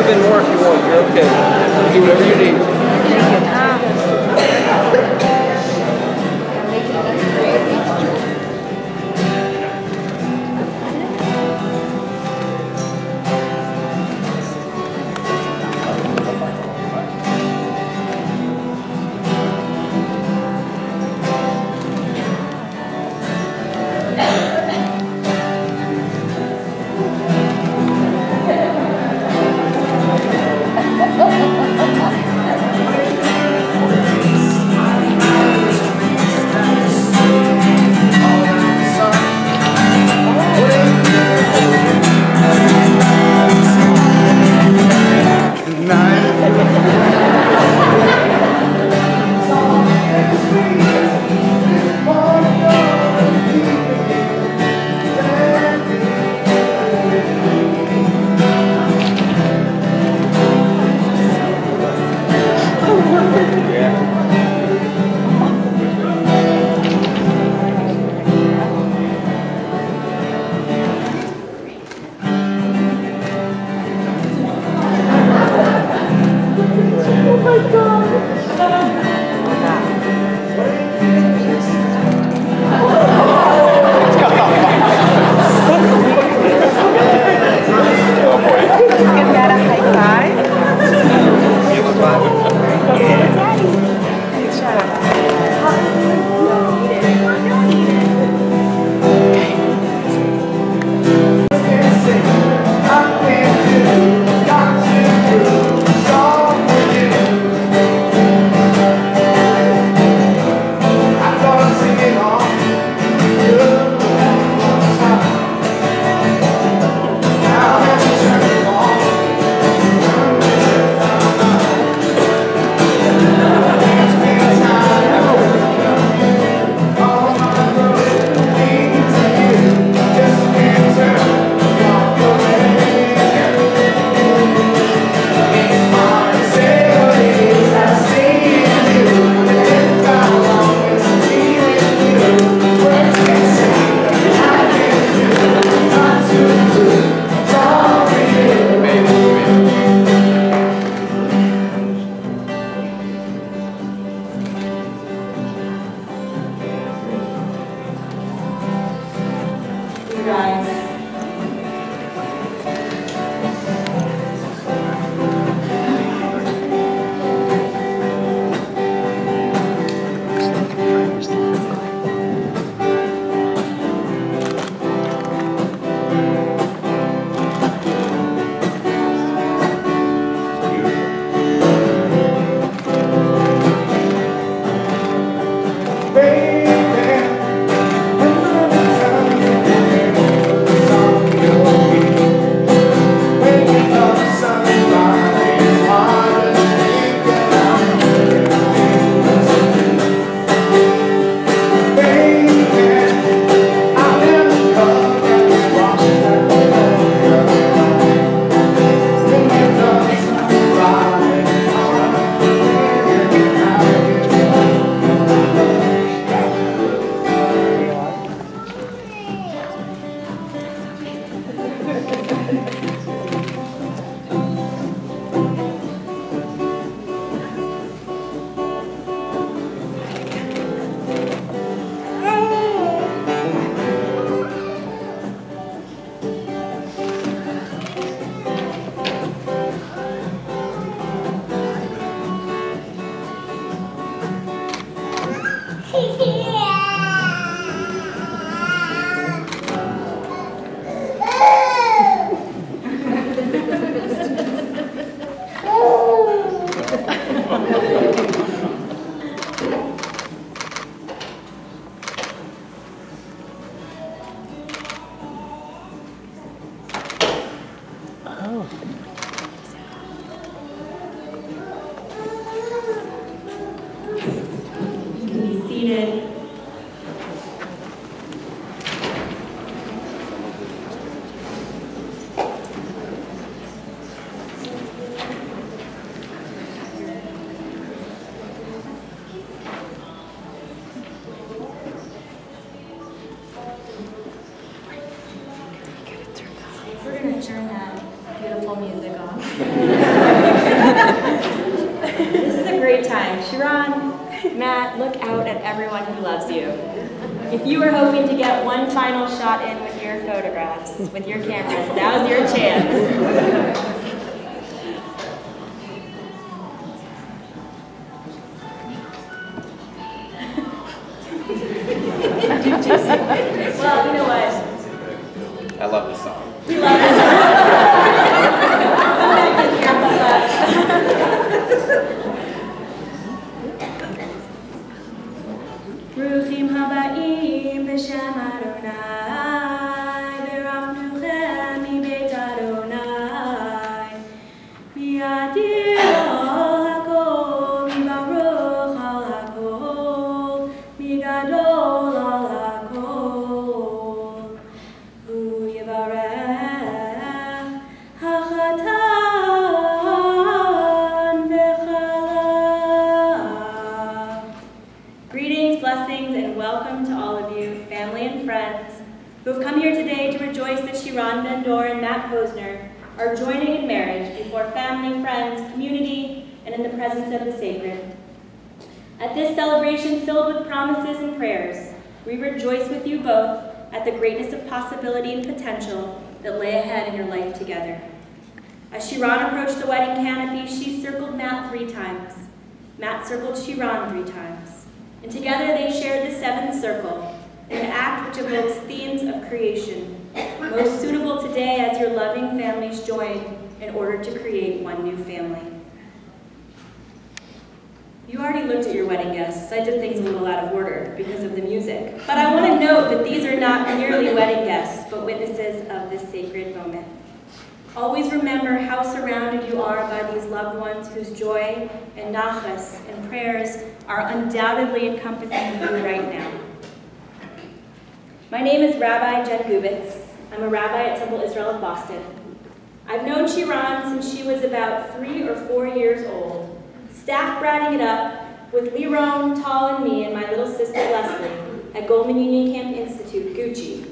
in more if you want. You're okay. Do whatever you need. Você, Daddy. Matt, look out at everyone who loves you. If you were hoping to get one final shot in with your photographs, with your cameras, now's your chance. Well, you know what? I love this song. We love this song. Bruchim habaim b'shem Adonai, v'rafnuchem mibeit Adonai, mi'adir al hakol, mi'baruch al hakol, mi'gadol al hakol, hu yivarech hachatan v'chala. Greetings, blessings, and welcome to all of you, family and friends, who have come here today to rejoice that Shiran Ben-Dor and Matt Posner are joining in marriage before family, friends, community, and in the presence of the sacred. At this celebration filled with promises and prayers, we rejoice with you both at the greatness of possibility and potential that lay ahead in your life together. As Shiran approached the wedding canopy, she circled Matt 3 times. Matt circled Shiran 3 times. And together they shared the 7th circle, an act which evokes themes of creation, most suitable today as your loving families join in order to create one new family. You already looked at your wedding guests. I did things a little out of order because of the music. But I want to note that these are not merely wedding guests, but witnesses of this sacred moment. Always remember how surrounded you are by these loved ones whose joy and nachas and prayers are undoubtedly encompassing you right now. My name is Rabbi Jen Gubitz. I'm a rabbi at Temple Israel of Boston. I've known Shiran since she was about 3 or 4 years old, staff bratting it up with Liron, Tal, and me and my little sister Leslie at Goldman Union Camp Institute, Gucci.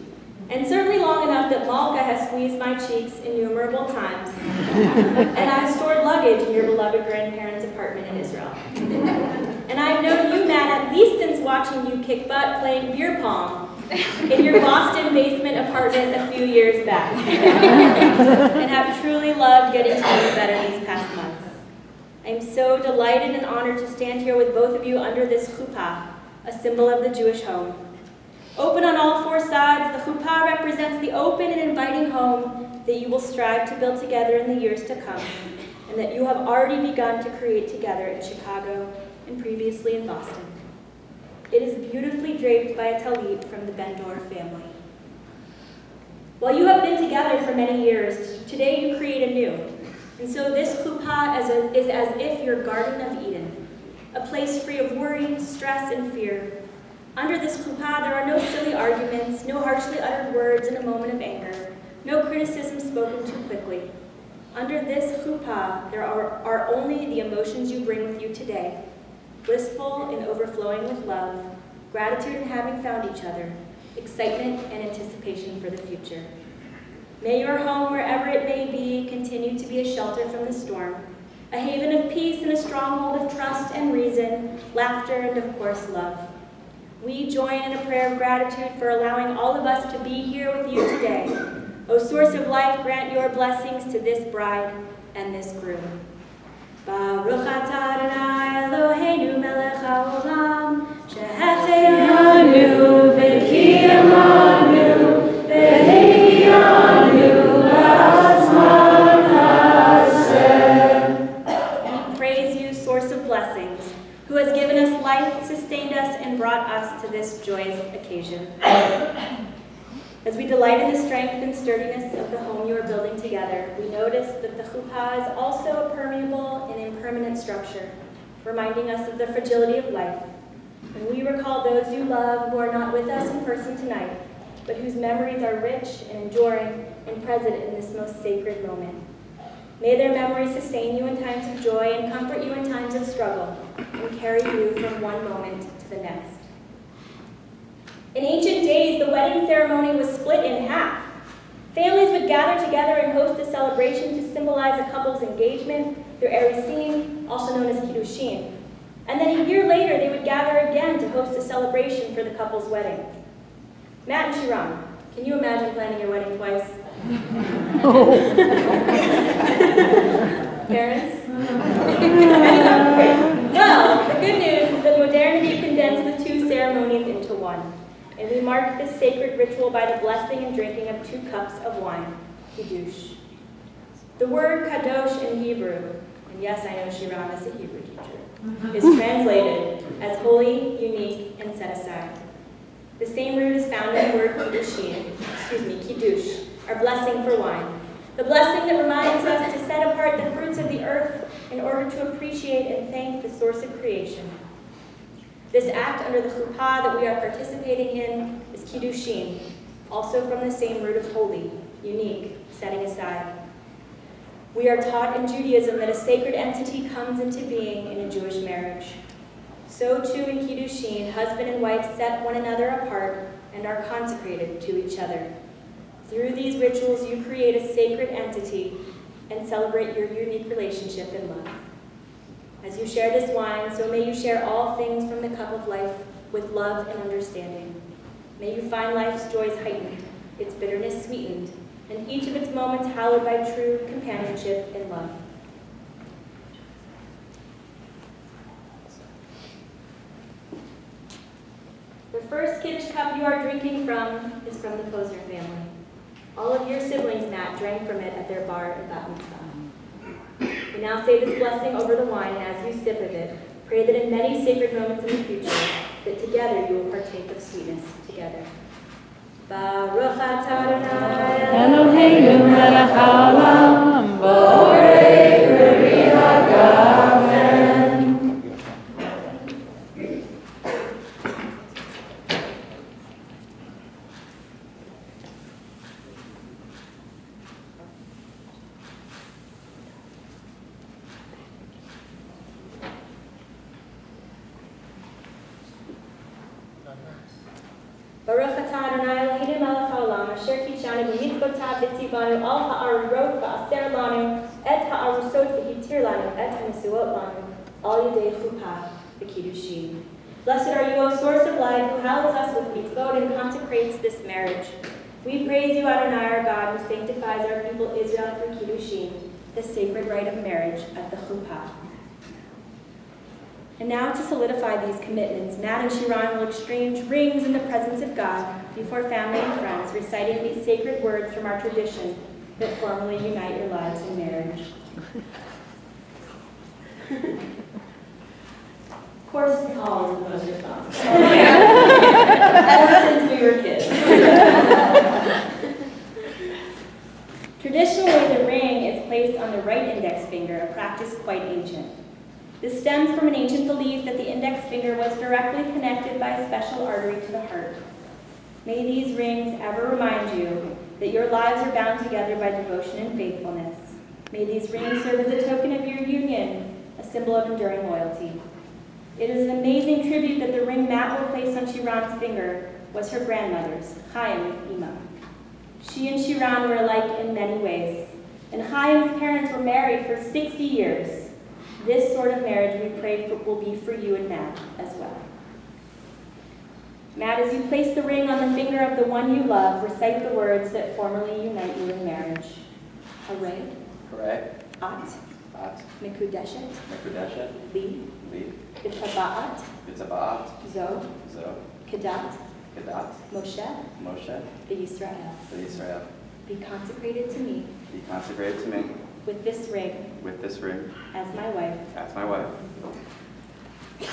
And certainly long enough that Malka has squeezed my cheeks innumerable times. And I've stored luggage in your beloved grandparents' apartment in Israel. And I've known you, Matt, at least since watching you kick butt playing beer pong in your Boston basement apartment a few years back. And have truly loved getting to know you better these past months. I'm so delighted and honored to stand here with both of you under this chuppah, a symbol of the Jewish home. Open on all 4 sides, the chuppah represents the open and inviting home that you will strive to build together in the years to come, and that you have already begun to create together in Chicago and previously in Boston. It is beautifully draped by a talit from the Ben-Dor family. While you have been together for many years, today you create anew. And so this chuppah is as if your Garden of Eden, a place free of worry, stress, and fear. Under this chuppah, there are no silly arguments, no harshly uttered words in a moment of anger, no criticism spoken too quickly. Under this chuppah, there are only the emotions you bring with you today, blissful and overflowing with love, gratitude in having found each other, excitement and anticipation for the future. May your home, wherever it may be, continue to be a shelter from the storm, a haven of peace and a stronghold of trust and reason, laughter and, of course, love. We join in a prayer of gratitude for allowing all of us to be here with you today. O source of life, grant your blessings to this bride and this groom. Baruch atah Adonai Eloheinu melech haolam, shehecheyanu v'kiyamanu v'heianu la'asman hashem. We praise you, source of blessings, who has given us life, sustained us, and brought us to this joyous occasion. As we delight in the strength and sturdiness of the home you are building together, we notice that the chuppah is also a permeable and impermanent structure, reminding us of the fragility of life. And we recall those you love who are not with us in person tonight, but whose memories are rich and enduring and present in this most sacred moment. May their memories sustain you in times of joy and comfort you in times of struggle, and carry you from one moment to the next. In ancient days, the wedding ceremony was split in half. Families would gather together and host a celebration to symbolize a couple's engagement through erusin, also known as kiddushin. And then a year later, they would gather again to host a celebration for the couple's wedding. Matt and Shiran, can you imagine planning your wedding twice? Parents? Well, the good news is that modernity condensed the two ceremonies into one, and we mark this sacred ritual by the blessing and drinking of 2 cups of wine, kiddush. The word kadosh in Hebrew, and yes, I know Shiran is a Hebrew teacher, is translated as holy, unique, and set aside. The same root is found in the word kiddush, our blessing for wine. The blessing that reminds us to set apart the fruits of the earth in order to appreciate and thank the source of creation. This act under the chuppah that we are participating in is kiddushin, also from the same root of holy, unique, setting aside. We are taught in Judaism that a sacred entity comes into being in a Jewish marriage. So too in kiddushin, husband and wife set one another apart and are consecrated to each other. Through these rituals, you create a sacred entity and celebrate your unique relationship in love. As you share this wine, so may you share all things from the cup of life with love and understanding. May you find life's joys heightened, its bitterness sweetened, and each of its moments hallowed by true companionship and love. The first Kiddush cup you are drinking from is from the Posner family. All of your siblings, Matt, drank from it at their bar and bat mitzvah. We now say this blessing over the wine, and as you sip of it, pray that in many sacred moments in the future, that together you will partake of sweetness together. Baruch atah Adonai Eloheinu melech haolam, borei peri hagafen. Baruch atah Adonai Eloheinu melech haolam, asher kidshanu b'mitzvotav v'tzivanu al ha'arurot v'aser lanu et ha'arusot v'hitir lanu et ha'nesuot lanu al yedei chuppah v'kiddushin. Blessed are you, O source of life, who hallows us with mitzvot and consecrates this marriage. We praise you, Adonai, our God, who sanctifies our people Israel through kiddushin, the sacred rite of marriage at the chuppah. And now to solidify these commitments, Matt and Shiran will exchange rings in the presence of God before family and friends, reciting these sacred words from our tradition that formally unite your lives in marriage. Of course, it's all the most responsible. Ever since we were kids. Traditionally, the ring is placed on the right index finger, a practice quite ancient. This stems from an ancient belief that the index finger was directly connected by a special artery to the heart. May these rings ever remind you that your lives are bound together by devotion and faithfulness. May these rings serve as a token of your union, a symbol of enduring loyalty. It is an amazing tribute that the ring Matt will place on Shiran's finger was her grandmother's, Chaim's Ima. She and Shiran were alike in many ways, and Chaim's parents were married for 60 years. This sort of marriage we pray will be for you and Matt as well. Matt, as you place the ring on the finger of the one you love, recite the words that formally unite you in marriage. Hooray. Hooray. At. At. Mekudeshet. Mekudeshet. Li. Li. B'taba'at. B'taba'at. Zo. Zo. Kedat. Kedat. Moshe. Moshe. V'Yisrael. V'Yisrael. Be consecrated to me. Be consecrated to me. With this ring. With this ring. As my wife. As my wife.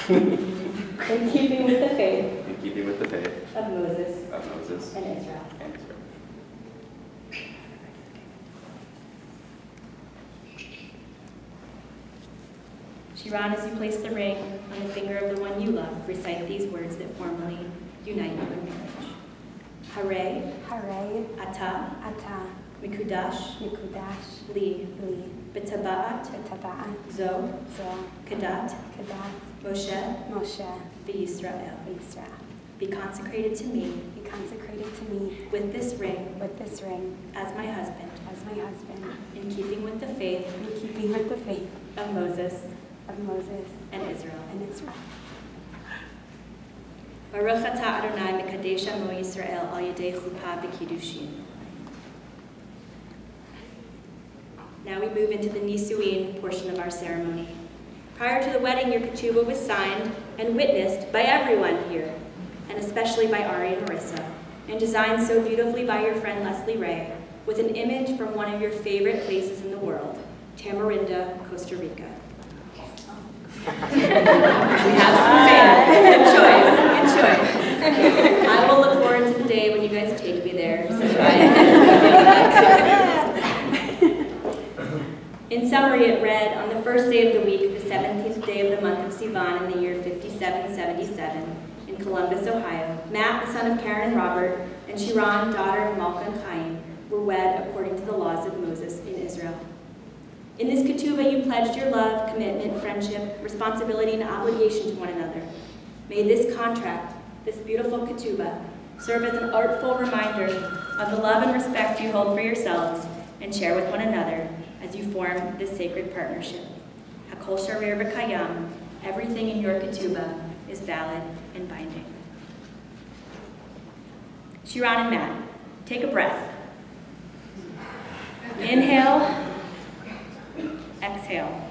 In keeping with the faith. In keeping with the faith. Of Moses. Of Moses. And Israel. And Israel. Shiran, as you place the ring on the finger of the one you love, recite these words that formally unite you in marriage. Hooray. Hooray. Ata. Ata. Mikudash. Mikudash. Li. Li. B'taba'at. B'taba'at. Zo. Zo. Kedat. Kedat. Moshe. Moshe. V'Yisrael. V'Yisrael. Be consecrated to me. Be consecrated to me. With this ring. With this ring. As my husband. As my husband. In keeping with the faith. In keeping with the faith. Of Moses. of Moses and Israel. and Israel. Baruch atah Adonai mekadesh amo Yisrael al yedei chuppah v'kiddushin. Now we move into the Nisuin portion of our ceremony. Prior to the wedding, your ketubah was signed and witnessed by everyone here, and especially by Ari and Marissa, and designed so beautifully by your friend Leslie Ray, with an image from one of your favorite places in the world, Tamarinda, Costa Rica. We have some fans. Good choice. I will look forward to the day when you guys take me there. So in summary, it read, on the first day of the week, the 17th day of the month of Sivan in the year 5777, in Columbus, Ohio, Matt, the son of Karen and Robert, and Shiran, daughter of Malka and Chaim, were wed according to the laws of Moses in Israel. In this ketubah, you pledged your love, commitment, friendship, responsibility, and obligation to one another. May this contract, this beautiful ketubah, serve as an artful reminder of the love and respect you hold for yourselves and share with one another as you form this sacred partnership. Hakol sharir v'kayam, everything in your ketubah is valid and binding. Shiran and Matt, take a breath. Inhale, exhale.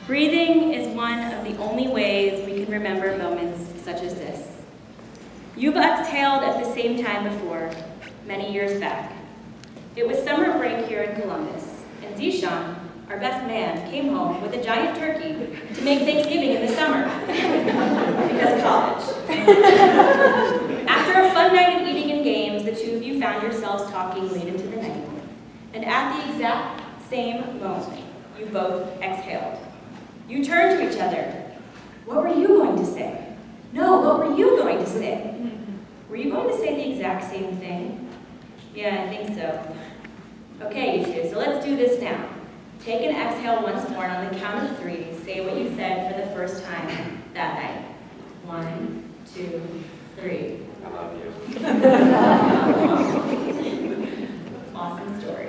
Breathing is one of the only ways we can remember moments such as this. You've exhaled at the same time before, many years back. It was summer break here in Columbus, and Zishan, our best man, came home with a giant turkey to make Thanksgiving in the summer, because college. After a fun night of eating and games, the two of you found yourselves talking late into the night. And at the exact same moment, you both exhaled. You turned to each other. What were you going to say? No, what were you going to say? Were you going to say the exact same thing? Yeah, I think so. Okay, you two, so let's do this now. Take an exhale once more, and on the count of 3, say what you said for the first time that night. 1, 2, 3. I love you. Awesome story.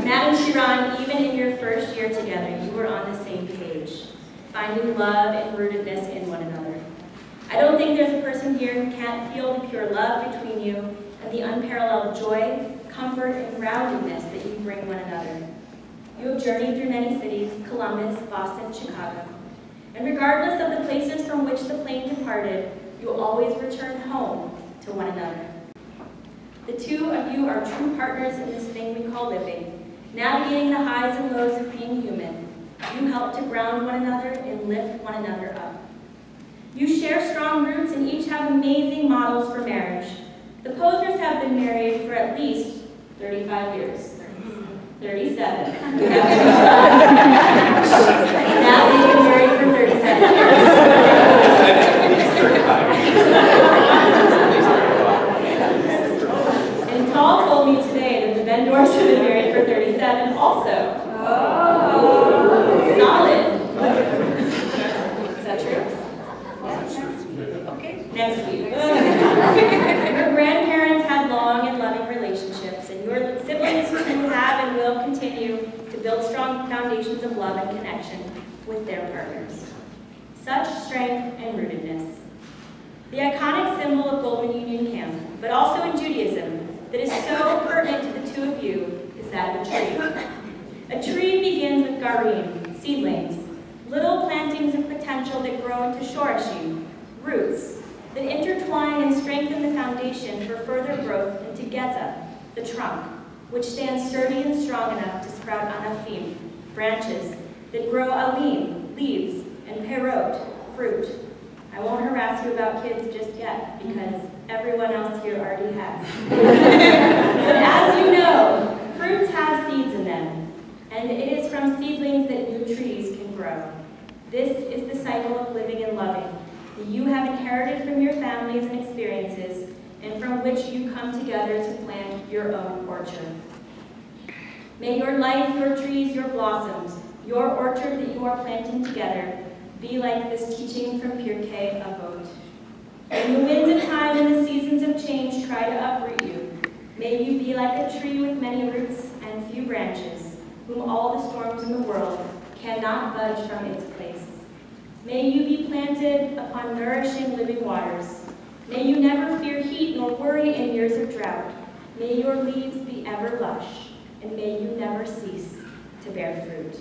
Matt and Shiran, even in your first year together, you were on the same page, finding love and rootedness in one another. I don't think there's a person here who can't feel the pure love between you and the unparalleled joy, comfort, and groundedness that you bring one another. You have journeyed through many cities, Columbus, Boston, Chicago. And regardless of the places from which the plane departed, you will always return home to one another. The two of you are true partners in this thing we call living, navigating the highs and lows of being human. You help to ground one another and lift one another up. You share strong roots and each have amazing models for marriage. The Posners have been married for at least 35 years. 37. Now they've been married for 37 years. And Tall told me today that the Vendors have been married for 37 also. Oh. Solid. Is that true? Yes. Okay. Next week. Your grandparents had long and loving relationships, and your siblings too have and will continue to build strong foundations of love and connection with their partners. Such strength and rootedness. The iconic symbol of Golden Union Camp, but also in Judaism, that is so pertinent to the two of you, is that of a tree. A tree begins with garim, seedlings, little plantings of potential that grow into shorashim, roots, that intertwine and strengthen the foundation for further growth into geza, the trunk, which stands sturdy and strong enough to sprout anafim, branches, that grow alim, leaves, and perot, fruit. I won't harass you about kids just yet, because everyone else here already has. But as you know, fruits have seeds in them, and it is from seedlings that new trees can grow. This is the cycle of living and loving that you have inherited from your families and experiences, and from which you come together to plant your own orchard. May your life, your trees, your blossoms, your orchard that you are planting together be like this teaching from Pirkei Avot. When the winds of time and the seasons of change try to uproot you, may you be like a tree with many roots and few branches, whom all the storms in the world cannot budge from its place. May you be planted upon nourishing living waters. May you never fear heat nor worry in years of drought. May your leaves be ever lush, and may you never cease to bear fruit.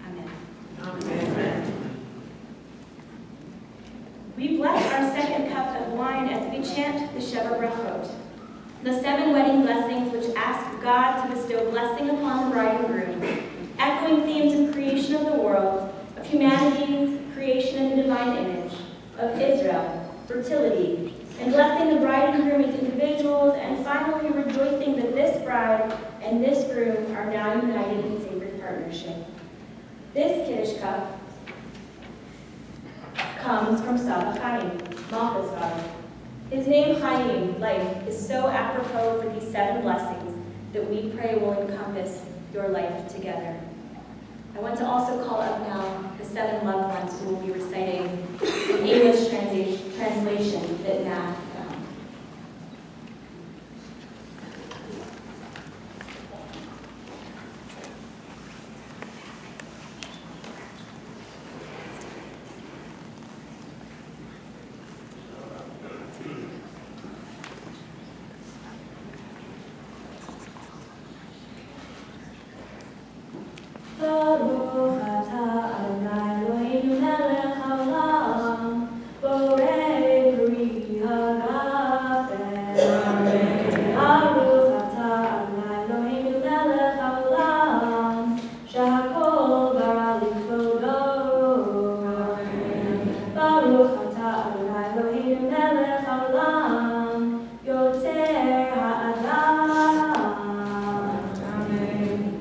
Amen. Amen. We bless our second cup of wine as we chant the Sheva Brachot, the 7 wedding blessings which ask God to bestow blessing upon the bride and groom, echoing themes of creation of the world, of humanity's creation in the divine image, of Israel, fertility, and blessing the bride and groom as individuals, and finally rejoicing that this bride and this groom are now united in sacred partnership. This Kiddush cup comes from Saba Chaim, Malka's father. His name Chaim, life, is so apropos for these 7 blessings that we pray will encompass your life together. I want to also call up now the 7 loved ones who will be reciting the English translation that Matt found. Baruch atah Adonai Eloheinu melech haolam, borei peri hagafen. Baruch atah Adonai Eloheinu melech haolam, shehakol bara likvodo. Baruch atah Adonai Eloheinu melech haolam, yotzer ha'adam.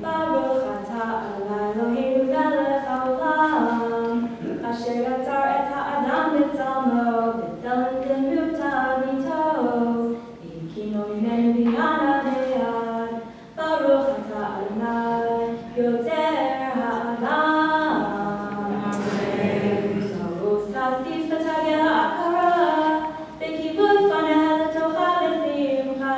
Baruch atah Eloheinu melech haolam, asher yatzar et ha'adam b'tzalmo, b'tzelem demutah mito, v'hikimo mimenu binyana b'yad. Baruch atah Adonai, yotzer ha'adam. Tos tasis v'tageh ha'akara, v'kibud faneh l'tocha v'simcha.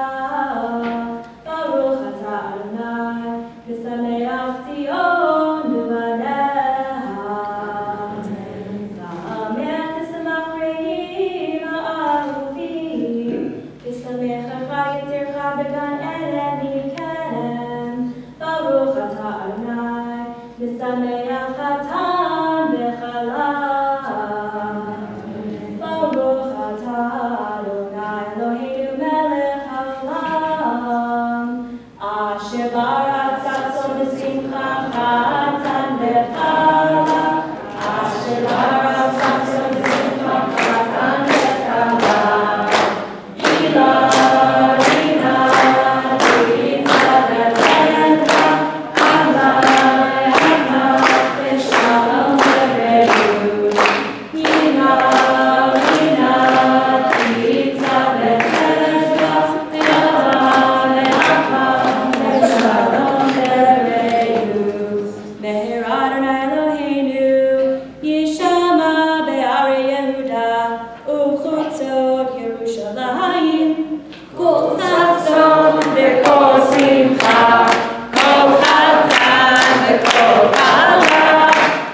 Baruch atah Adonai, v'sameach Tzion b'vaneha. Sameach tishmach re'im ha'ahuvim, v'samechacha yitzircha b'gan Eden mikem. Baruch atah Adonai, v'sameach chatan b'chala. Baruch atah Adonai Eloheinu melech haolam, asher bara tzatzon b'simcha chatan b'chala, asher bara tzatzon b'simcha chatan b'chala. Ila, ritza b'lecha, Adonai, v'shalom v'reut. Ila, ritza b'lecha, Adonai, v'shalom v'reut. Meher Adonai Eloheinu, Yishama be'ari Yehuda, u'chutzot Yerushalayim. Kol sason v'kol simcha, kol chatan v'kol chala.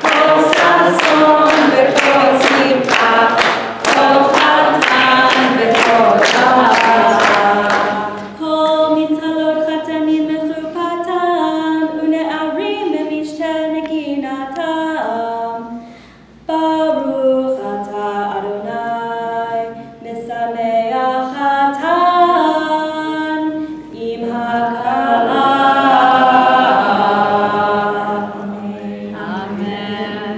Kol sason v'kol simcha, kol chatan v'kol chala. Kol mitzalot chatanim mechupatan, u'ne'arim b'mishte neginatam. Baruch atah Adonai, mesameach chatan im hakala. Amen.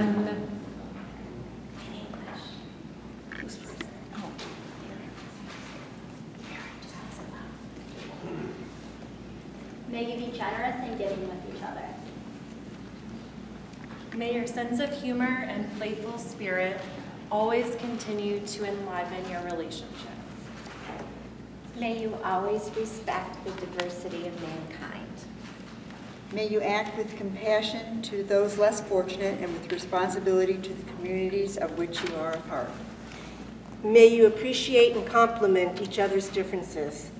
May you be generous in giving with each other. May your sense of humor and playful spirit always continue to enliven your relationship. May you always respect the diversity of mankind. May you act with compassion to those less fortunate and with responsibility to the communities of which you are a part. May you appreciate and compliment each other's differences.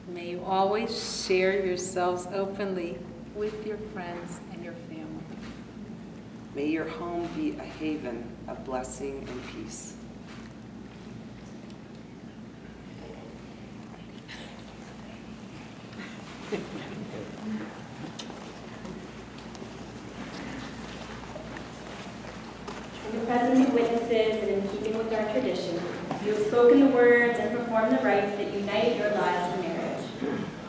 May you always share yourselves openly with your friends and your family. May your home be a haven of blessing and peace. In the presence of witnesses and in keeping with our tradition, you have spoken the words and performed the rites that unite your lives in marriage.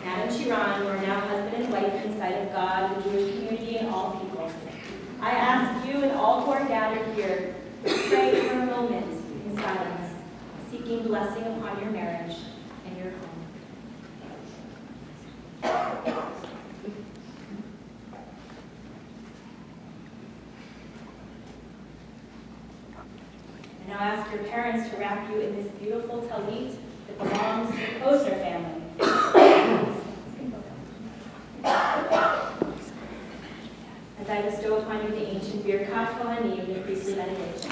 Adam and Shiran, you are now husband and wife in the sight of God, the Jewish community, and all people. I ask you and all who are gathered here to pray for a moment in silence, seeking blessing upon your marriage and your home. And now ask your parents to wrap you in this beautiful talit that belongs to the Posner family. As I bestow upon you the ancient Birkat Kohanim, the priestly benediction.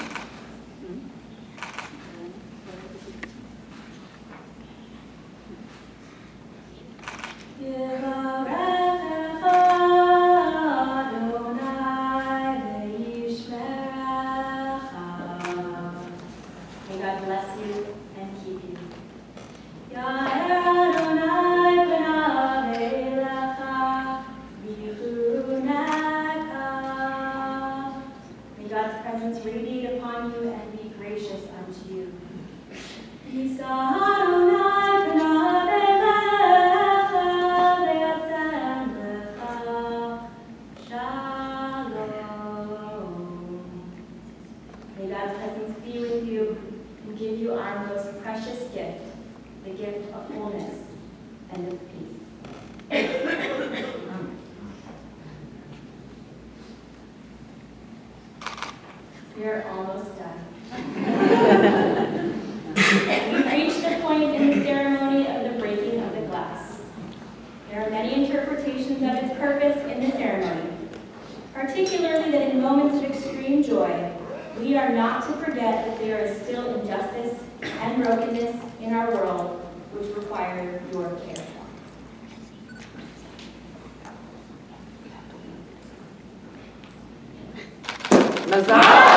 May God bless you and keep you. May God's presence radiate upon you and be gracious unto you. May God's presence be with you and give you our most precious gift, the gift of wholeness and of peace. We are almost done. We've reached the point in the ceremony of the breaking of the glass. There are many interpretations of its purpose in the ceremony, particularly that in moments of extreme joy, we are not to forget that there is still injustice and brokenness in our world which require your care. Mazal